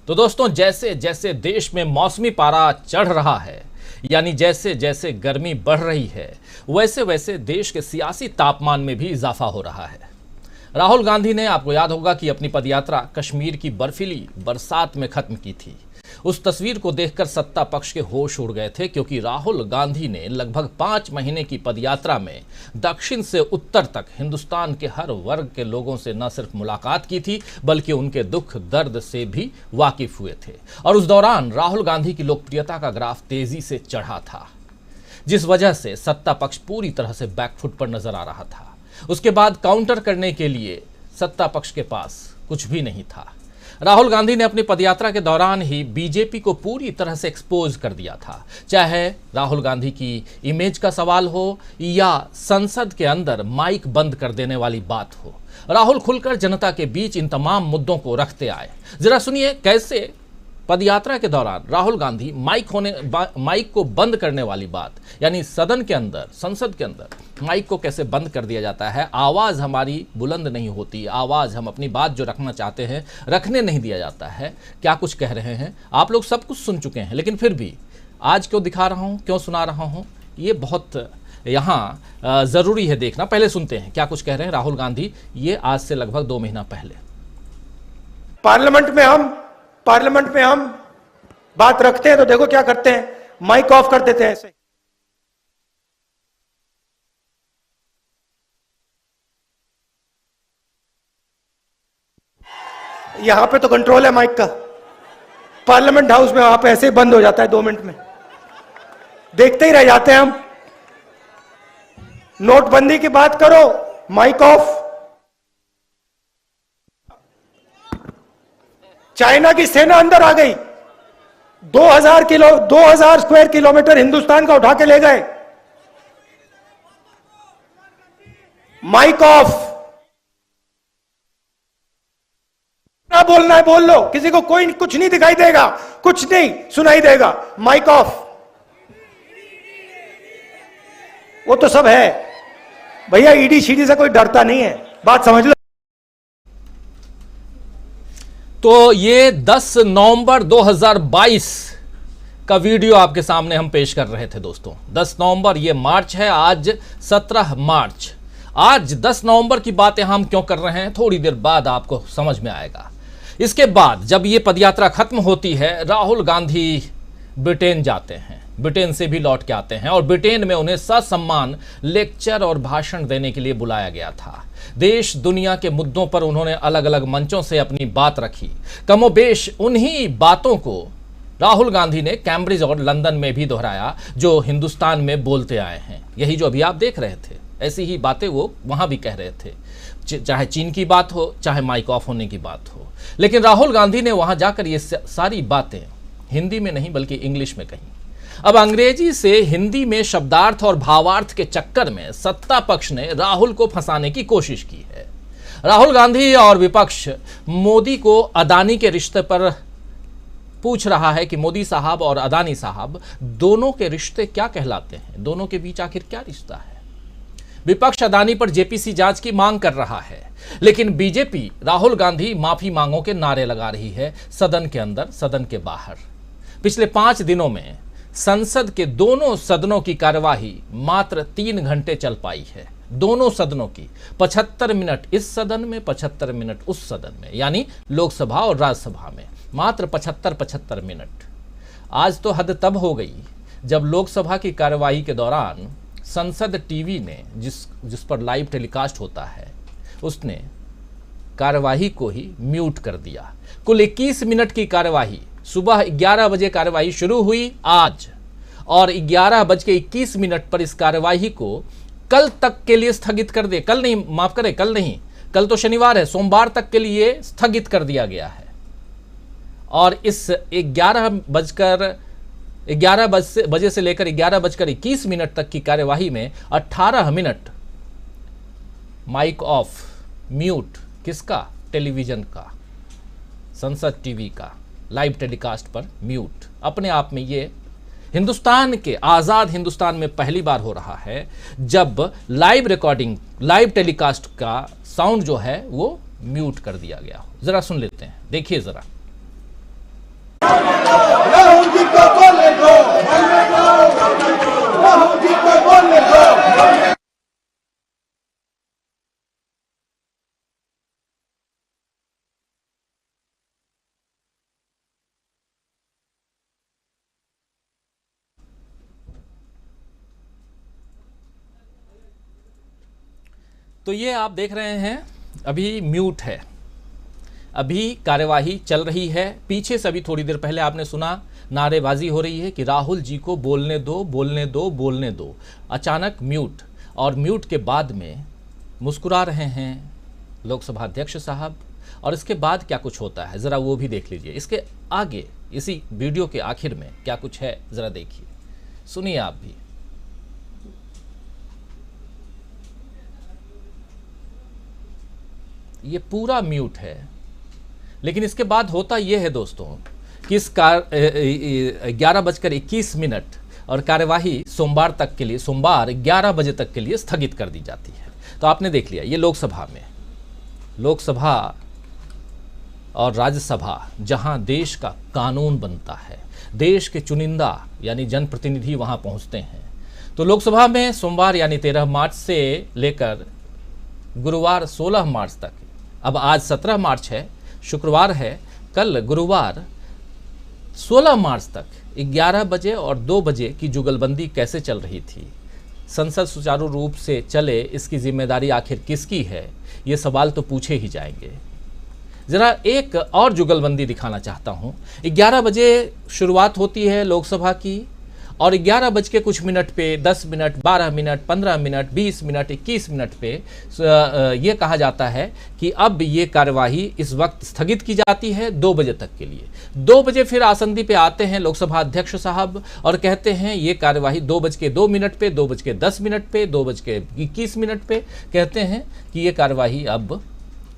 तो दोस्तों, जैसे जैसे देश में मौसमी पारा चढ़ रहा है, यानी जैसे जैसे गर्मी बढ़ रही है, वैसे वैसे देश के सियासी तापमान में भी इजाफा हो रहा है। राहुल गांधी ने, आपको याद होगा कि अपनी पदयात्रा कश्मीर की बर्फीली बरसात में खत्म की थी। उस तस्वीर को देखकर सत्ता पक्ष के होश उड़ गए थे, क्योंकि राहुल गांधी ने लगभग 5 महीने की पदयात्रा में दक्षिण से उत्तर तक हिंदुस्तान के हर वर्ग के लोगों से न सिर्फ मुलाकात की थी, बल्कि उनके दुख दर्द से भी वाकिफ हुए थे। और उस दौरान राहुल गांधी की लोकप्रियता का ग्राफ तेजी से चढ़ा था, जिस वजह से सत्ता पक्ष पूरी तरह से बैकफुट पर नजर आ रहा था। उसके बाद काउंटर करने के लिए सत्ता पक्ष के पास कुछ भी नहीं था। राहुल गांधी ने अपनी पदयात्रा के दौरान ही बीजेपी को पूरी तरह से एक्सपोज कर दिया था, चाहे राहुल गांधी की इमेज का सवाल हो या संसद के अंदर माइक बंद कर देने वाली बात हो। राहुल खुलकर जनता के बीच इन तमाम मुद्दों को रखते आए। जरा सुनिए कैसे पदयात्रा के दौरान राहुल गांधी माइक को बंद करने वाली बात, यानी सदन के अंदर, संसद के अंदर माइक को कैसे बंद कर दिया जाता है, आवाज़ हमारी बुलंद नहीं होती, आवाज़ हम अपनी बात जो रखना चाहते हैं रखने नहीं दिया जाता है, क्या कुछ कह रहे हैं। आप लोग सब कुछ सुन चुके हैं, लेकिन फिर भी आज क्यों दिखा रहा हूँ, क्यों सुना रहा हूँ, ये बहुत यहाँ ज़रूरी है देखना। पहले सुनते हैं क्या कुछ कह रहे हैं राहुल गांधी, ये आज से लगभग 2 महीना पहले। पार्लियामेंट में हम बात रखते हैं तो देखो क्या करते हैं, माइक ऑफ कर देते हैं ऐसे। यहां पे तो कंट्रोल है माइक का, पार्लियामेंट हाउस में वहां पे ऐसे ही बंद हो जाता है 2 मिनट में, देखते ही रह जाते हैं हम। नोटबंदी की बात करो, माइक ऑफ। चाइना की सेना अंदर आ गई, 2000 स्क्वायर किलोमीटर हिंदुस्तान का उठा के ले गए, माइक ऑफ। ना बोलना है बोल लो, किसी को कोई कुछ नहीं दिखाई देगा, कुछ नहीं सुनाई देगा, माइक ऑफ। वो तो सब है भैया, ईडी शीडी से कोई डरता नहीं है, बात समझ लो। तो ये 10 नवंबर 2022 का वीडियो आपके सामने हम पेश कर रहे थे दोस्तों। 10 नवंबर, ये मार्च है, आज 17 मार्च। आज 10 नवंबर की बातें हम क्यों कर रहे हैं, थोड़ी देर बाद आपको समझ में आएगा। इसके बाद जब ये पदयात्रा खत्म होती है, राहुल गांधी ब्रिटेन जाते हैं, ब्रिटेन से भी लौट के आते हैं, और ब्रिटेन में उन्हें ससम्मान लेक्चर और भाषण देने के लिए बुलाया गया था। देश दुनिया के मुद्दों पर उन्होंने अलग अलग मंचों से अपनी बात रखी। कमोबेश उन्हीं बातों को राहुल गांधी ने कैम्ब्रिज और लंदन में भी दोहराया, जो हिंदुस्तान में बोलते आए हैं। यही जो अभी आप देख रहे थे, ऐसी ही बातें वो वहां भी कह रहे थे, चाहे चीन की बात हो, चाहे माइक ऑफ होने की बात हो। लेकिन राहुल गांधी ने वहां जाकर ये सारी बातें हिंदी में नहीं बल्कि इंग्लिश में कही। अब अंग्रेजी से हिंदी में शब्दार्थ और भावार्थ के चक्कर में सत्ता पक्ष ने राहुल को फंसाने की कोशिश की है। राहुल गांधी और विपक्ष मोदी को अदानी के रिश्ते पर पूछ रहा है कि मोदी साहब और अदानी साहब दोनों के रिश्ते क्या कहलाते हैं, दोनों के बीच आखिर क्या रिश्ता है। विपक्ष अदानी पर जेपीसी जांच की मांग कर रहा है, लेकिन बीजेपी राहुल गांधी माफी मांगों के नारे लगा रही है, सदन के अंदर, सदन के बाहर। पिछले 5 दिनों में संसद के दोनों सदनों की कार्यवाही मात्र 3 घंटे चल पाई है। दोनों सदनों की 75 मिनट इस सदन में, 75 मिनट उस सदन में, यानी लोकसभा और राज्यसभा में मात्र 75 मिनट। आज तो हद तब हो गई जब लोकसभा की कार्यवाही के दौरान संसद टीवी ने, जिस पर लाइव टेलीकास्ट होता है, उसने कार्यवाही को ही म्यूट कर दिया। कुल 21 मिनट की कार्यवाही, सुबह 11 बजे कार्यवाही शुरू हुई आज, और 11:21 पर इस कार्यवाही को कल तक के लिए स्थगित कर दे, कल नहीं, माफ करें, कल नहीं, कल तो शनिवार है, सोमवार तक के लिए स्थगित कर दिया गया है। और इस 11 बजे से लेकर 11:21 तक की कार्यवाही में 18 मिनट माइक ऑफ, म्यूट, किसका, टेलीविजन का, संसद टीवी का लाइव टेलीकास्ट पर म्यूट। अपने आप में ये हिंदुस्तान के, आज़ाद हिंदुस्तान में पहली बार हो रहा है जब लाइव रिकॉर्डिंग, लाइव टेलीकास्ट का साउंड जो है वो म्यूट कर दिया गया हो। जरा सुन लेते हैं, देखिए जरा। तो ये आप देख रहे हैं अभी म्यूट है, अभी कार्यवाही चल रही है। पीछे से अभी थोड़ी देर पहले आपने सुना नारेबाजी हो रही है कि राहुल जी को बोलने दो, बोलने दो, बोलने दो। अचानक म्यूट, और म्यूट के बाद में मुस्कुरा रहे हैं लोकसभा अध्यक्ष साहब। और इसके बाद क्या कुछ होता है ज़रा वो भी देख लीजिए। इसके आगे इसी वीडियो के आखिर में क्या कुछ है ज़रा देखिए, सुनिए आप भी। ये पूरा म्यूट है, लेकिन इसके बाद होता यह है दोस्तों कि इस 11:21 और कार्यवाही सोमवार तक के लिए, सोमवार 11 बजे तक के लिए स्थगित कर दी जाती है। तो आपने देख लिया, ये लोकसभा में, लोकसभा और राज्यसभा जहां देश का कानून बनता है, देश के चुनिंदा यानी जनप्रतिनिधि वहां पहुंचते हैं। तो लोकसभा में सोमवार यानी 13 मार्च से लेकर गुरुवार 16 मार्च तक, अब आज 17 मार्च है, शुक्रवार है, कल गुरुवार 16 मार्च तक 11 बजे और 2 बजे की जुगलबंदी कैसे चल रही थी, संसद सुचारू रूप से चले, इसकी जिम्मेदारी आखिर किसकी है, ये सवाल तो पूछे ही जाएंगे। ज़रा एक और जुगलबंदी दिखाना चाहता हूँ। 11 बजे शुरुआत होती है लोकसभा की, और 11 बज के कुछ मिनट पे 10 minute, 12 minute, 15 minute, 20 minute, 21 minute पे ये कहा जाता है कि अब ये कार्यवाही इस वक्त स्थगित की जाती है 2 बजे तक के लिए। 2 बजे फिर आसंदी पे आते हैं लोकसभा अध्यक्ष साहब और कहते हैं ये कार्यवाही 2:02 पे, 2:10 पे, 2:21 पे कहते हैं कि ये कार्यवाही अब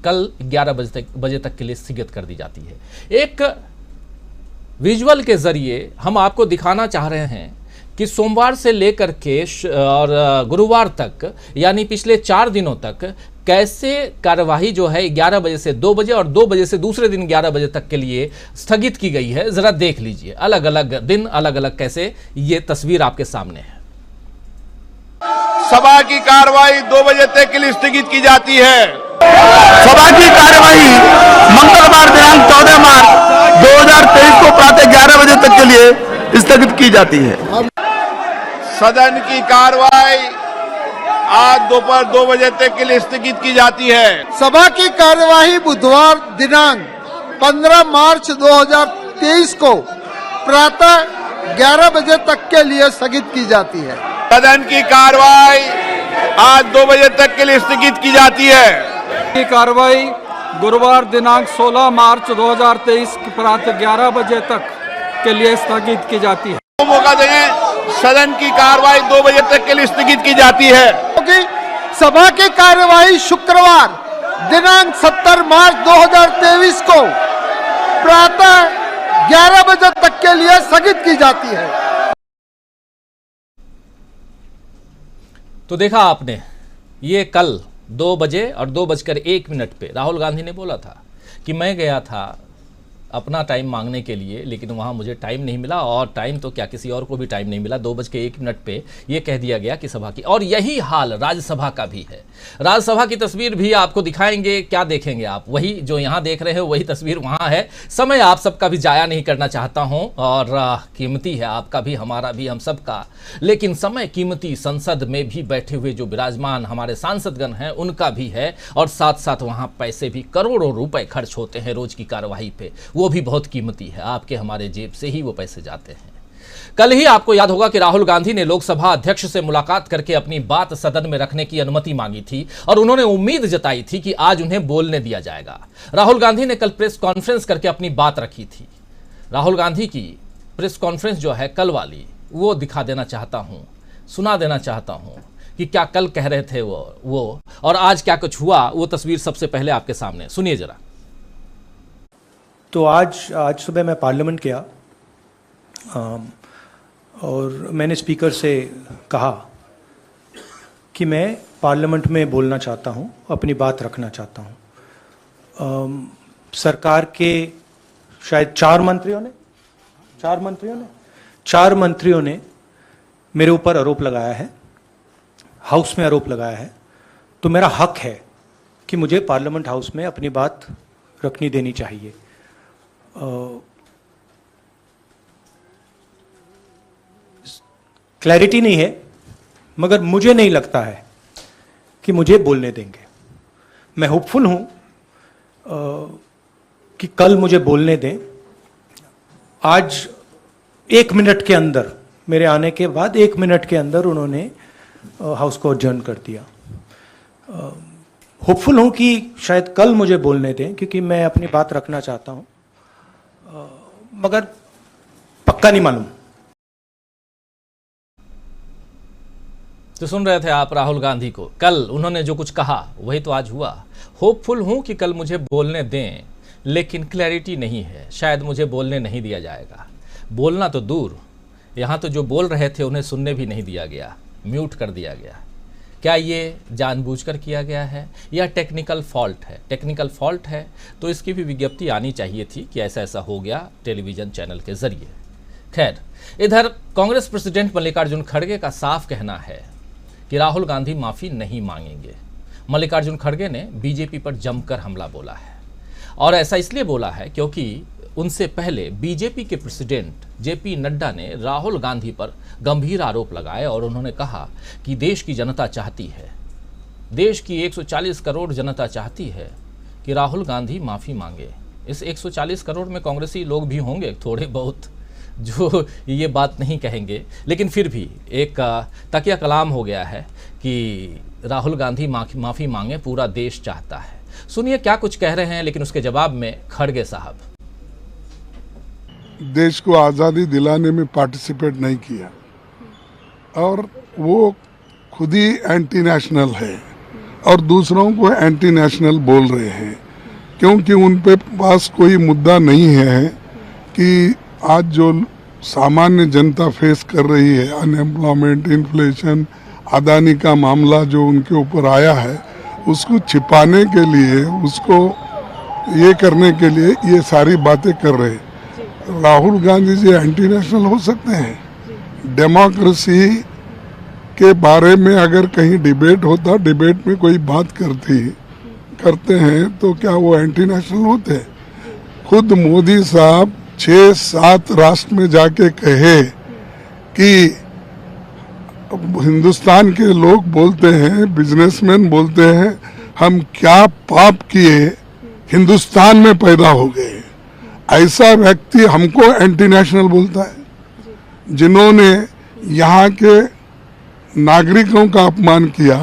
कल 11 बजे तक के लिए स्थगित कर दी जाती है। एक विजुअल के जरिए हम आपको दिखाना चाह रहे हैं कि सोमवार से लेकर के और गुरुवार तक यानी पिछले 4 दिनों तक कैसे कार्यवाही जो है 11 बजे से 2 बजे और 2 बजे से दूसरे दिन 11 बजे तक के लिए स्थगित की गई है। जरा देख लीजिए, अलग अलग दिन, अलग अलग कैसे ये तस्वीर आपके सामने है। सभा की कार्रवाई 2 बजे तक के लिए स्थगित की जाती है। सभा की कार्यवाही मंगलवार दिनांक 14 मार्च 2023 को प्रातः 11 बजे तक के लिए स्थगित की जाती है। सदन की कार्रवाई आज दोपहर 2 बजे तक के लिए स्थगित की जाती है। सभा की कार्यवाही बुधवार दिनांक 15 मार्च 2023 को प्रातः 11 बजे तक के लिए स्थगित की जाती है। सदन की कार्रवाई आज 2 बजे तक के लिए स्थगित की जाती है। की कार्रवाई गुरुवार दिनांक 16 मार्च 2023 की प्रातः 11 बजे तक के लिए स्थगित की जाती है। मौका दें, सदन की कार्रवाई 2 बजे तक के लिए स्थगित की जाती है। क्योंकि सभा की कार्यवाही शुक्रवार दिनांक 17 मार्च 2023 को प्रातः 11 बजे तक के लिए स्थगित की जाती है। तो देखा आपने, ये कल 2 बजे और 2:01 पे राहुल गांधी ने बोला था कि मैं गया था अपना टाइम मांगने के लिए, लेकिन वहाँ मुझे टाइम नहीं मिला, और टाइम तो क्या किसी और को भी टाइम नहीं मिला। 2:01 पे ये कह दिया गया कि सभा की, और यही हाल राज्यसभा का भी है। राज्यसभा की तस्वीर भी आपको दिखाएंगे, क्या देखेंगे आप, वही जो यहाँ देख रहे हो वही तस्वीर वहाँ है। समय आप सबका भी जाया नहीं करना चाहता हूँ, और कीमती है आपका भी, हमारा भी, हम सबका, लेकिन समय कीमती संसद में भी बैठे हुए जो विराजमान हमारे सांसदगण हैं उनका भी है, और साथ साथ वहाँ पैसे भी करोड़ों रुपए खर्च होते हैं रोज की कार्यवाही पे, वो भी बहुत कीमती है, आपके हमारे जेब से ही वो पैसे जाते हैं। कल ही आपको याद होगा कि राहुल गांधी ने लोकसभा अध्यक्ष से मुलाकात करके अपनी बात सदन में रखने की अनुमति मांगी थी, और उन्होंने उम्मीद जताई थी कि आज उन्हें बोलने दिया जाएगा। राहुल गांधी ने कल प्रेस कॉन्फ्रेंस करके अपनी बात रखी थी। राहुल गांधी की प्रेस कॉन्फ्रेंस जो है कल वाली, वो दिखा देना चाहता हूं, सुना देना चाहता हूं कि क्या कल कह रहे थे वो और आज क्या कुछ हुआ। वो तस्वीर सबसे पहले आपके सामने, सुनिए जरा। तो आज सुबह मैं पार्लियामेंट गया और मैंने स्पीकर से कहा कि मैं पार्लियामेंट में बोलना चाहता हूं, अपनी बात रखना चाहता हूं। सरकार के शायद 4 मंत्रियों ने मेरे ऊपर आरोप लगाया है, हाउस में आरोप लगाया है, तो मेरा हक है कि मुझे पार्लियामेंट हाउस में अपनी बात रखनी देनी चाहिए। क्लैरिटी नहीं है, मगर मुझे नहीं लगता है कि मुझे बोलने देंगे। मैं होपफुल हूं कि कल मुझे बोलने दें। आज 1 मिनट के अंदर, मेरे आने के बाद 1 मिनट के अंदर उन्होंने हाउस को अडजर्न कर दिया। होपफुल हूं कि शायद कल मुझे बोलने दें, क्योंकि मैं अपनी बात रखना चाहता हूं, मगर पक्का नहीं मालूम। तो सुन रहे थे आप राहुल गांधी को। कल उन्होंने जो कुछ कहा वही तो आज हुआ। होपफुल हूं कि कल मुझे बोलने दें, लेकिन क्लैरिटी नहीं है, शायद मुझे बोलने नहीं दिया जाएगा। बोलना तो दूर, यहाँ तो जो बोल रहे थे उन्हें सुनने भी नहीं दिया गया, म्यूट कर दिया गया। क्या ये जानबूझकर किया गया है या टेक्निकल फॉल्ट है? टेक्निकल फॉल्ट है तो इसकी भी विज्ञप्ति आनी चाहिए थी कि ऐसा ऐसा हो गया टेलीविज़न चैनल के जरिए। खैर, इधर कांग्रेस प्रेसिडेंट मल्लिकार्जुन खड़गे का साफ कहना है कि राहुल गांधी माफ़ी नहीं मांगेंगे। मल्लिकार्जुन खड़गे ने बीजेपी पर जमकर हमला बोला है, और ऐसा इसलिए बोला है क्योंकि उनसे पहले बीजेपी के प्रेसिडेंट जेपी नड्डा ने राहुल गांधी पर गंभीर आरोप लगाए और उन्होंने कहा कि देश की जनता चाहती है, देश की 140 करोड़ जनता चाहती है कि राहुल गांधी माफ़ी मांगे। इस 140 करोड़ में कांग्रेसी लोग भी होंगे थोड़े बहुत जो ये बात नहीं कहेंगे, लेकिन फिर भी एक तकिया कलाम हो गया है कि राहुल गांधी माफ़ी मांगे, पूरा देश चाहता है। सुनिए क्या कुछ कह रहे हैं, लेकिन उसके जवाब में खड़गे साहब। देश को आज़ादी दिलाने में पार्टिसिपेट नहीं किया और वो खुद ही एंटी नेशनल है और दूसरों को एंटी नेशनल बोल रहे हैं, क्योंकि उन पे पास कोई मुद्दा नहीं है कि आज जो सामान्य जनता फेस कर रही है, अनएम्प्लॉयमेंट, इन्फ्लेशन, अदानी का मामला जो उनके ऊपर आया है, उसको छिपाने के लिए, उसको ये करने के लिए ये सारी बातें कर रहे हैं। राहुल गांधी जी एंटी नेशनल हो सकते हैं? डेमोक्रेसी के बारे में अगर कहीं डिबेट होता, डिबेट में कोई बात करते हैं तो क्या वो एंटी नेशनल होते हैं? खुद मोदी साहब 6-7 राष्ट्र में जाके कहे कि हिंदुस्तान के लोग बोलते हैं, बिजनेसमैन बोलते हैं, हम क्या पाप किए, हिंदुस्तान में पैदा हो गए। ऐसा व्यक्ति हमको एंटी नेशनल बोलता है। जिन्होंने यहाँ के नागरिकों का अपमान किया,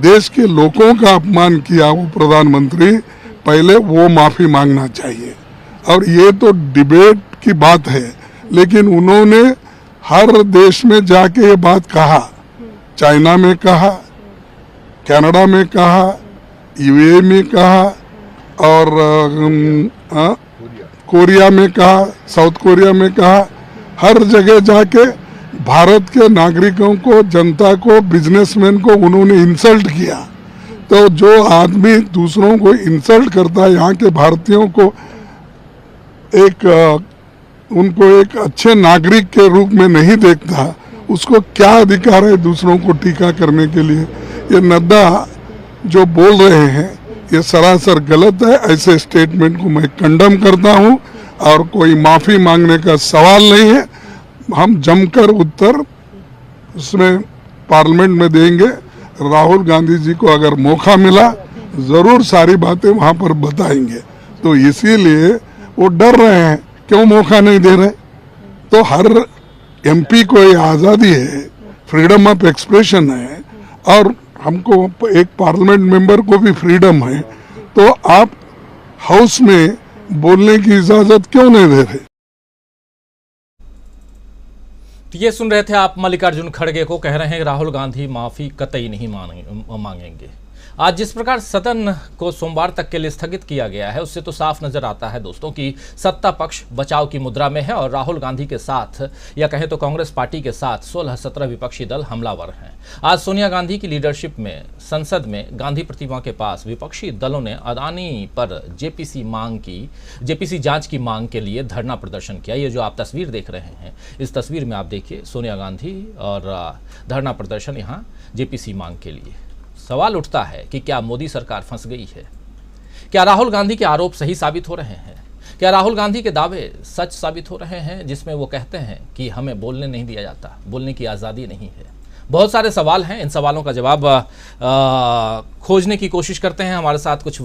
देश के लोगों का अपमान किया, वो प्रधानमंत्री, पहले वो माफी मांगना चाहिए। और ये तो डिबेट की बात है, लेकिन उन्होंने हर देश में जाके ये बात कहा। चाइना में कहा, कनाडा में कहा, यूएई में कहा और कोरिया में कहा, साउथ कोरिया में कहा। हर जगह जाके भारत के नागरिकों को, जनता को, बिजनेसमैन को उन्होंने इंसल्ट किया। तो जो आदमी दूसरों को इंसल्ट करता है, यहाँ के भारतीयों को उनको एक अच्छे नागरिक के रूप में नहीं देखता, उसको क्या अधिकार है दूसरों को टीका करने के लिए? ये नड्डा जो बोल रहे हैं ये सरासर गलत है। ऐसे स्टेटमेंट को मैं कंडम करता हूं और कोई माफी मांगने का सवाल नहीं है। हम जमकर उत्तर उसमें पार्लियामेंट में देंगे। राहुल गांधी जी को अगर मौका मिला जरूर सारी बातें वहां पर बताएंगे। तो इसीलिए वो डर रहे हैं, क्यों मौका नहीं दे रहे? तो हर एमपी को ये आज़ादी है, फ्रीडम ऑफ एक्सप्रेशन है, और हमको एक पार्लियामेंट मेंबर को भी फ्रीडम है। तो आप हाउस में बोलने की इजाजत क्यों नहीं दे रहे? तो ये सुन रहे थे आप मल्लिकार्जुन खड़गे को, कह रहे हैं राहुल गांधी माफी कतई नहीं मांगेंगे। आज जिस प्रकार सदन को सोमवार तक के लिए स्थगित किया गया है, उससे तो साफ नजर आता है दोस्तों कि सत्ता पक्ष बचाव की मुद्रा में है और राहुल गांधी के साथ, या कहें तो कांग्रेस पार्टी के साथ 16-17 विपक्षी दल हमलावर हैं। आज सोनिया गांधी की लीडरशिप में संसद में गांधी प्रतिमा के पास विपक्षी दलों ने अदानी पर जेपीसी जांच की मांग के लिए धरना प्रदर्शन किया। ये जो आप तस्वीर देख रहे हैं, इस तस्वीर में आप देखिए सोनिया गांधी और धरना प्रदर्शन यहाँ जेपीसी मांग के लिए। सवाल उठता है कि क्या मोदी सरकार फंस गई है? क्या राहुल गांधी के आरोप सही साबित हो रहे हैं? क्या राहुल गांधी के दावे सच साबित हो रहे हैं, जिसमें वो कहते हैं कि हमें बोलने नहीं दिया जाता, बोलने की आज़ादी नहीं है? बहुत सारे सवाल हैं, इन सवालों का जवाब खोजने की कोशिश करते हैं। हमारे साथ कुछ